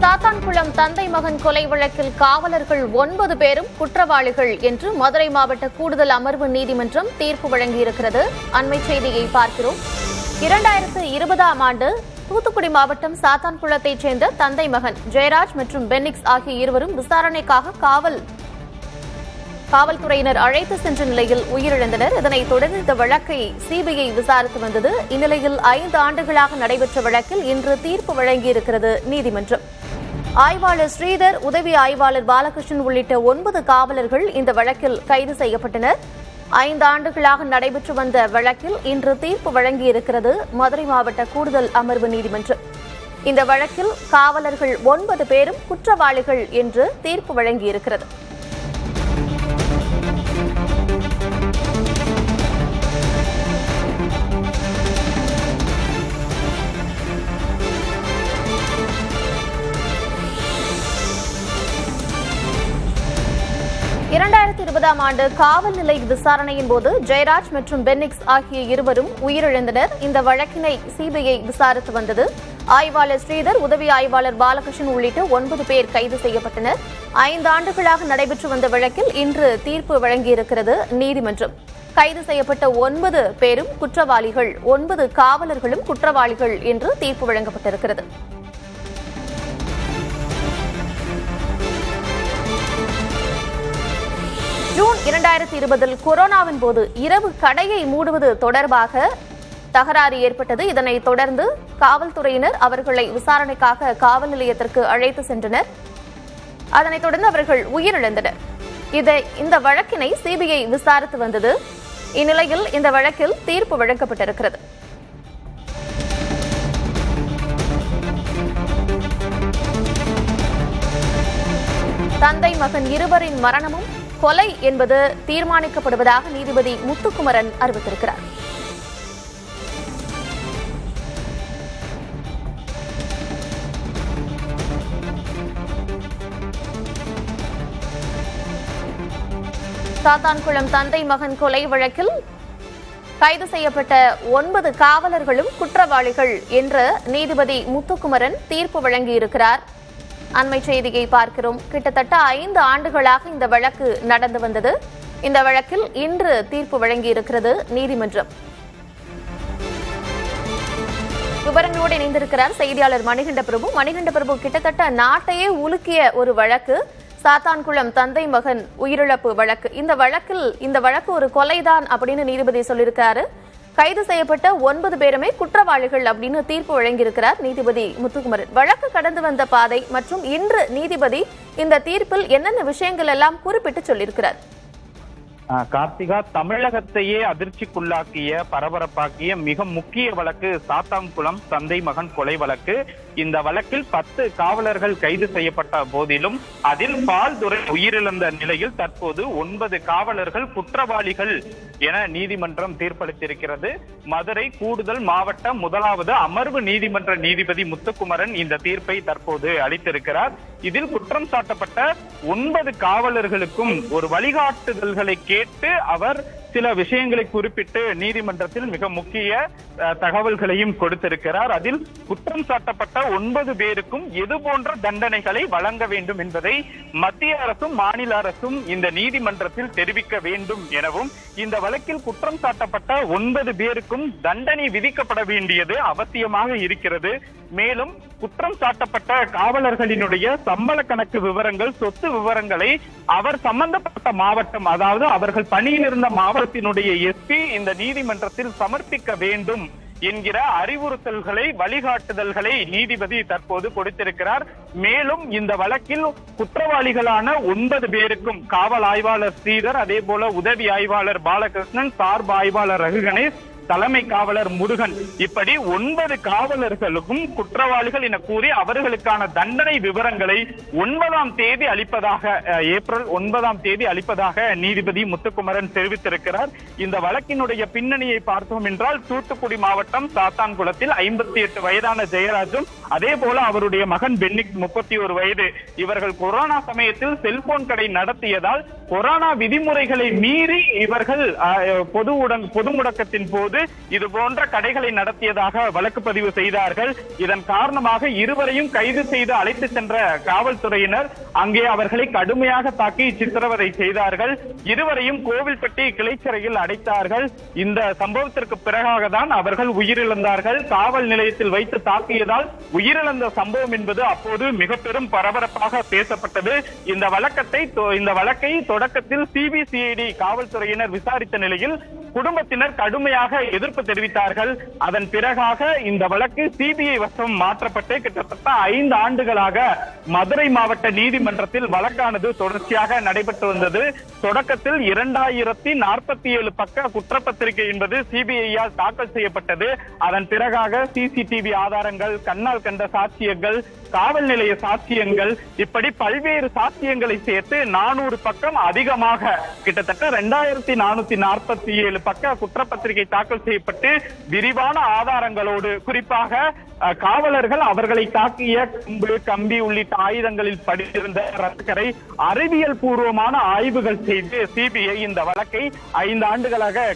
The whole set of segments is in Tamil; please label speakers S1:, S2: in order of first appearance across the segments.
S1: சாத்தான்குளம் தந்தை மகன் கொலை வழக்கில் காவலர்கள் 9 பேரும் குற்றவாளிகள் என்று மதுரை மாவட்ட கூடுதல் அமர்வு நீதிமன்றம் தீர்ப்பு வழங்கியிருக்கிறது. அண்மை செய்தியை பார்க்கிறோம். 2020ஆம் ஆண்டு தூத்துக்குடி மாவட்டம் சாத்தான்குளத்தைச் சேர்ந்த தந்தை மகன் ஜெயராஜ் மற்றும் பென்னிக்ஸ் ஆகிய இருவரும் விசாரணைக்காக காவல்துறையினர் அழைத்து சென்ற நிலையில் உயிரிழந்தனர். இதனைத் தொடர்ந்து இந்த வழக்கை சிபிஐ விசாரித்து வந்தது. இந்நிலையில் 5 ஆண்டுகளாக நடைபெற்ற வழக்கில் இன்று தீர்ப்பு வழங்கியிருக்கிறது நீதிமன்றம். ஆய்வாளர் ஸ்ரீதர், உதவி ஆய்வாளர் பாலகிருஷ்ணன் உள்ளிட்ட 9 காவலர்கள் இந்த வழக்கில் கைது செய்யப்பட்டனர். 5 ஆண்டுகளாக நடைபெற்று வந்த வழக்கில் இன்று தீர்ப்பு வழங்கியிருக்கிறது மதுரை மாவட்ட கூடுதல் அமர்வு நீதிமன்றம். இந்த வழக்கில் காவலர்கள் 9 பேரும் குற்றவாளிகள் என்று தீர்ப்பு வழங்கியிருக்கிறது. ஆம் ஆண்டு காவல் நிலைய விசாரணையின் போது ஜெயராஜ் மற்றும் பென்னிக்ஸ் ஆகிய இருவரும் உயிரிழந்தனர். இந்த வழக்கினை சிபிஐ விசாரித்து வந்தது. ஆய்வாளர் ஸ்ரீதர், உதவி ஆய்வாளர் பாலகிருஷ்ணன் உள்ளிட்ட 9 பேர் கைது செய்யப்பட்டனர். 5 ஆண்டுகளாக நடைபெற்று வந்த வழக்கில் இன்று தீர்ப்பு வழங்கியிருக்கிறது நீதிமன்றம். கைது செய்யப்பட்ட 9 பேரும் குற்றவாளிகள், 9 காவலர்களும் குற்றவாளிகள் என்று தீர்ப்பு வழங்கப்பட்டிருக்கிறது. ஜூன் 2020 கொரோனாவின் போது இரவு கடையை மூடுவது தொடர்பாக தகராறு ஏற்பட்டது. இதனைத் தொடர்ந்து காவல்துறையினர் அவர்களை விசாரணைக்காக காவல் நிலையத்திற்கு அழைத்து சென்றனர். அதனைத் தொடர்ந்து அவர்கள் உயிரிழந்தனர். இந்த வழக்கினை சிபிஐ விசாரித்து வந்தது. இந்நிலையில் இந்த வழக்கில் தீர்ப்பு வழங்கப்பட்டிருக்கிறது. தந்தை மகன் இருவரின் மரணமும் கொலை என்பது தீர்மானிக்கப்படுவதாக நீதிபதி முத்துக்குமரன் அறிவித்திருக்கிறார். சாத்தான்குளம் தந்தை மகன் கொலை வழக்கில் கைது செய்யப்பட்ட 9 காவலர்களும் குற்றவாளிகள் என்று நீதிபதி முத்துக்குமரன் தீர்ப்பு வழங்கியிருக்கிறார். அண்மை செய்தியை பார்க்கிறோம். கிட்டத்தட்ட 5 ஆண்டுகளாக இந்த வழக்கு நடந்து வந்தது. இந்த வழக்கில் இன்று தீர்ப்பு வழங்கியிருக்கிறது நீதிமன்றம். விவரங்களோடு இணைந்திருக்கிறார் செய்தியாளர் மணிகண்ட பிரபு. கிட்டத்தட்ட நாட்டையே உலுக்கிய ஒரு வழக்கு சாத்தான்குளம் தந்தை மகன் உயிரிழப்பு வழக்கு. இந்த வழக்கு ஒரு கொலைதான் அப்படின்னு நீதிபதி சொல்லியிருக்காரு. கைது செய்யப்பட்ட 9 பேருமே குற்றவாளிகள் அப்படின்னு தீர்ப்பு வழங்கியிருக்கிறார் நீதிபதி முத்துக்குமரன். வழக்கு கடந்து வந்த பாதை மற்றும் இன்று நீதிபதி இந்த தீர்ப்பில் என்னென்ன விஷயங்கள் எல்லாம் குறிப்பிட்டு சொல்லியிருக்கிறார்?
S2: கார்த்திகா, தமிழகத்தையே அதிர்ச்சிக்குள்ளாக்கிய, பரபரப்பாக்கிய மிக முக்கிய வழக்கு சாத்தான்குளம் தந்தை மகன் கொலை வழக்கு. இந்த வழக்கில் 10 காவலர்கள் கைது செய்யப்பட்ட போதிலும் அதில் பால்துரை உயிரிழந்த நிலையில் தற்போது 9 காவலர்கள் குற்றவாளிகள் என நீதிமன்றம் தீர்ப்பளித்திருக்கிறது. மதுரை கூடுதல் மாவட்ட 1வது அமர்வு நீதிமன்ற நீதிபதி முத்துக்குமரன் இந்த தீர்ப்பை தற்போது அளித்திருக்கிறார். இதில் குற்றம் சாட்டப்பட்ட 9 காவலர்களுக்கும் ஒரு வழிகாட்டுதல்களை கேட்டு அவர் சில விஷயங்களை குறிப்பிட்டு நீதிமன்றத்தில் மிக முக்கிய தகவல்களையும் கொடுத்திருக்கிறார். அதில் குற்றம் சாட்டப்பட்ட 9 பேருக்கும் எது போன்ற தண்டனைகளை வழங்க வேண்டும் என்பதை மத்திய அரசும் மாநில அரசும் இந்த நீதிமன்றத்தில் தெரிவிக்க வேண்டும் எனவும், இந்த வழக்கில் குற்றம் சாட்டப்பட்ட 9 பேருக்கும் தண்டனை விதிக்கப்பட வேண்டியது அவசியமாக இருக்கிறது. மேலும் குற்றம் சாட்டப்பட்ட காவலர்களினுடைய சம்பள கணக்கு விவரங்கள், சொத்து விவரங்களை அவர் சம்பந்தப்பட்ட மாவட்டம், அதாவது அவர்கள் பணியில் இருந்த மாவட்டத்தினுடைய எஸ்பி இந்த நீதிமன்றத்தில் சமர்ப்பிக்க வேண்டும் என்கிற அறிவுறுத்தல்களை, வழிகாட்டுதல்களை நீதிபதி தற்போது கொடுத்திருக்கிறார். மேலும் இந்த வழக்கில் குற்றவாளிகளான 9 பேருக்கும் காவல் ஆய்வாளர் ஸ்ரீதர், அதே போல உதவி ஆய்வாளர் பாலகிருஷ்ணன், சார்பு ஆய்வாளர் ரகு கணேஷ், தலைமை காவலர் முருகன், இப்படி 9 காவலர்களுக்கும் குற்றவாளிகள் என கூறி அவர்களுக்கான தண்டனை விவரங்களை 9ஆம் தேதி அளிப்பதாக, ஏப்ரல் 9ஆம் தேதி அளிப்பதாக நீதிபதி முத்துக்குமரன் தெரிவித்திருக்கிறார். இந்த வழக்கினுடைய பின்னணியை பார்த்தோம் என்றால், தூத்துக்குடி மாவட்டம் சாத்தான்குளத்தில் 58 வயதான ஜெயராஜும், அதே போல அவருடைய மகன் பென்னிக்ஸ் 31 வயது, இவர்கள் கொரோனா சமயத்தில் செல்போன் கடை நடத்தியதால் கொரோனா விதிமுறைகளை மீறி இவர்கள் பொது முடக்கத்தின் போது போது இது போன்ற கடைகளை நடத்தியதாக வழக்கு பதிவு செய்தார்கள். இதன் காரணமாக இருவரையும் கைது செய்து அழைத்து சென்ற காவல்துறையினர் அங்கே அவர்களை கடுமையாக தாக்கி சித்திரவதை செய்தார்கள். இருவரையும் கோவில்பட்டி கிளைச்சிறையில் அடைத்தார்கள். இந்த சம்பவத்திற்கு பிறகாக தான் அவர்கள் உயிரிழந்தார்கள். காவல் நிலையத்தில் வைத்து தாக்கியதால் உயிரிழந்த சம்பவம் என்பது அப்போது மிக பெரும் பரபரப்பாக பேசப்பட்டது. இந்த வழக்கை தொடக்கத்தில் சிபிசிஐடி காவல்துறையினர் விசாரித்த நிலையில் குடும்பத்தினர் கடுமையாக எதிர்ப்பு தெரிவித்தார்கள். அதன் பிறகாக இந்த வழக்கு சிபிஐ வசம் மாற்றப்பட்டு கிட்டத்தட்ட 5 ஆண்டுகளாக மதுரை மாவட்ட நீதிமன்றத்தில் வழக்கானது தொடர்ச்சியாக நடைபெற்று வந்தது. தொடக்கத்தில் 2047 பக்க குற்றப்பத்திரிகை என்பது சிபிஐயால் தாக்கல் செய்யப்பட்டது. அதன் பிறகாக சிசிடிவி ஆதாரங்கள், கண்ணால் கண்ட சாட்சியங்கள், காவல் நிலைய சாட்சியங்கள், இப்படி பல்வேறு சாட்சியங்களை சேர்த்து 400 பக்கம் அதிகமாக கிட்டத்தட்ட 2447 பக்க குற்றப்பத்திரிகை தாக்கல் செய்யப்பட்டு விரிவான ஆதாரங்களோடு, குறிப்பாக காவலர்கள் அவர்களை தாக்கிய கம்பு, கம்பி உள்ளிட்ட ஆயுதங்களில் படித்திருந்த ரத்தக்கரை அறிவியல் பூர்வமான ஆய்வுகள் செய்து சிபிஐ இந்த வழக்கை 5 ஆண்டுகளாக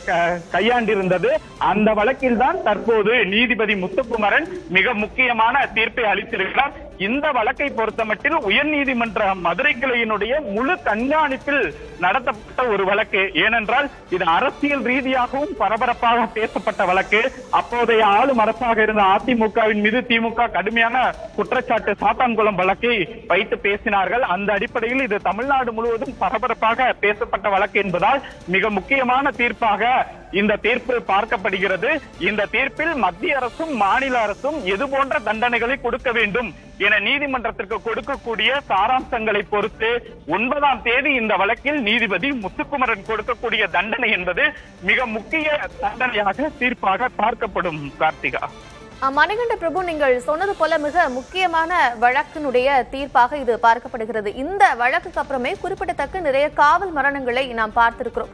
S2: கையாண்டிருந்தது. அந்த வழக்கில் தான் தற்போது நீதிபதி முத்துக்குமரன் மிக முக்கியமான தீர்ப்பை அளித்திருக்கிறார். இந்த வழக்கை பொறுத்தமட்டில் உயர்நீதிமன்ற மதுரை கிளையினுடைய முழு கண்காணிப்பில் நடத்தப்பட்ட ஒரு வழக்கு. ஏனென்றால் இது அரசியல் ரீதியாகவும் பரபரப்பாக பேசப்பட்ட வழக்கு. அப்போதைய ஆளும் அரசாக இருந்த அதிமுகவின் மீது திமுக கடுமையான குற்றச்சாட்டு சாத்தான்குளம் வழக்கை வைத்து பேசினார்கள். அந்த அடிப்படையில் இது தமிழ்நாடு முழுவதும் பரபரப்பாக பேசப்பட்ட வழக்கு என்பதால் மிக முக்கியமான தீர்ப்பாக இந்த தீர்ப்பு பார்க்கப்படுகிறது. இந்த தீர்ப்பில் மத்திய அரசும் மாநில அரசும் எது போன்ற தண்டனைகளை கொடுக்க வேண்டும் என நீதிமன்றத்திற்கு கொடுக்கக்கூடிய சாராம்சங்களை பொறுத்து 9ஆம் தேதி இந்த வழக்கில் நீதிபதி முத்துக்குமரன் கொடுக்கக்கூடிய தண்டனை என்பது மிக முக்கிய தண்டனையாக தீர்ப்பாக பார்க்கப்படும். கார்த்திகா.
S1: மணிகண்ட பிரபு, நீங்கள் சொன்னது போல மிக முக்கியமான வழக்கினுடைய தீர்ப்பாக இது பார்க்கப்படுகிறது. இந்த வழக்குக்கு அப்புறமே குறிப்பிடத்தக்க நிறைய காவல் மரணங்களை நாம் பார்த்திருக்கிறோம்.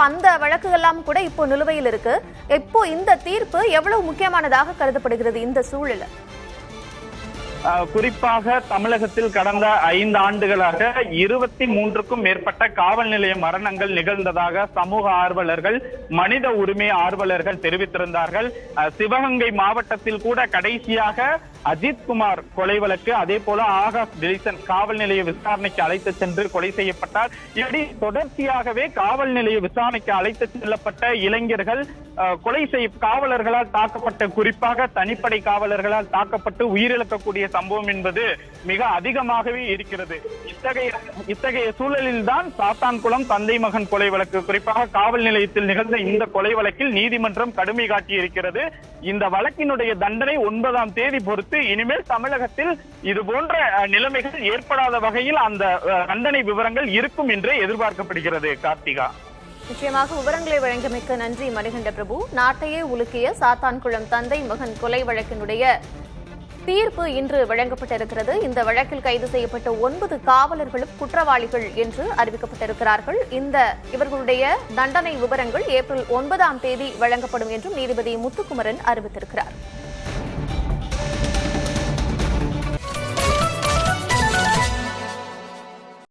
S1: அந்த வழக்குகள்லாம் கூட இப்போ நிலுவையில் இருக்கு. இப்போ இந்த தீர்ப்பு எவ்வளவு முக்கியமானதாக கருதப்படுகிறது இந்த சூழல்?
S2: குறிப்பாக தமிழகத்தில் கடந்த 5 ஆண்டுகளாக 23க்கும் மேற்பட்ட காவல் நிலைய மரணங்கள் நிகழ்ந்ததாக சமூக ஆர்வலர்கள், மனித உரிமை ஆர்வலர்கள் தெரிவித்திருந்தார்கள். சிவகங்கை மாவட்டத்தில் கூட கடைசியாக அஜித்குமார் கொலை வழக்கு, அதே போல ஆகாஷ் டிலிசன் காவல் நிலைய விசாரணைக்கு அழைத்து சென்று கொலை செய்யப்பட்டார். இப்படி தொடர்ச்சியாகவே காவல் நிலைய விசாரணைக்கு அழைத்து செல்லப்பட்ட இளைஞர்கள் காவலர்களால் தாக்கப்பட்ட, குறிப்பாக தனிப்படை காவலர்களால் தாக்கப்பட்டு உயிரிழக்கக்கூடிய சம்பவம் என்பது மிக அதிகமாகவே இருக்கிறது. இத்தகைய சூழலில் தான் சாத்தான்குளம் தந்தை மகன் கொலை வழக்கு, குறிப்பாக காவல் நிலையத்தில் நிகழ்ந்த இந்த கொலை வழக்கில் நீதிமன்றம் கடுமை காட்டியிருக்கிறது. இந்த வழக்கினுடைய தண்டனை 9ஆம் தேதி பொறுத்து இனிமேல் தமிழகத்தில் இது போன்ற நிலைமைகள் ஏற்படாத வகையில் அந்த தண்டனை விவரங்கள் இருக்கும் என்று எதிர்பார்க்கப்படுகிறது. கார்த்திகா.
S1: நிச்சயமாக விவரங்களை வழங்கியமைக்கு நன்றி மணிகண்ட பிரபு. நாட்டையே உலுக்கிய சாத்தான்குளம் தந்தை மகன் கொலை வழக்கினுடைய தீர்ப்பு இன்று வழங்கப்பட்டிருக்கிறது. இந்த வழக்கில் கைது செய்யப்பட்ட 9 காவலர்களும் குற்றவாளிகள் என்று அறிவிக்கப்பட்டிருக்கிறார்கள். இவர்களுடைய தண்டனை விவரங்கள் ஏப்ரல் 9ஆம் தேதி வழங்கப்படும் என்றும் நீதிபதி முத்துக்குமரன் அறிவித்திருக்கிறார்.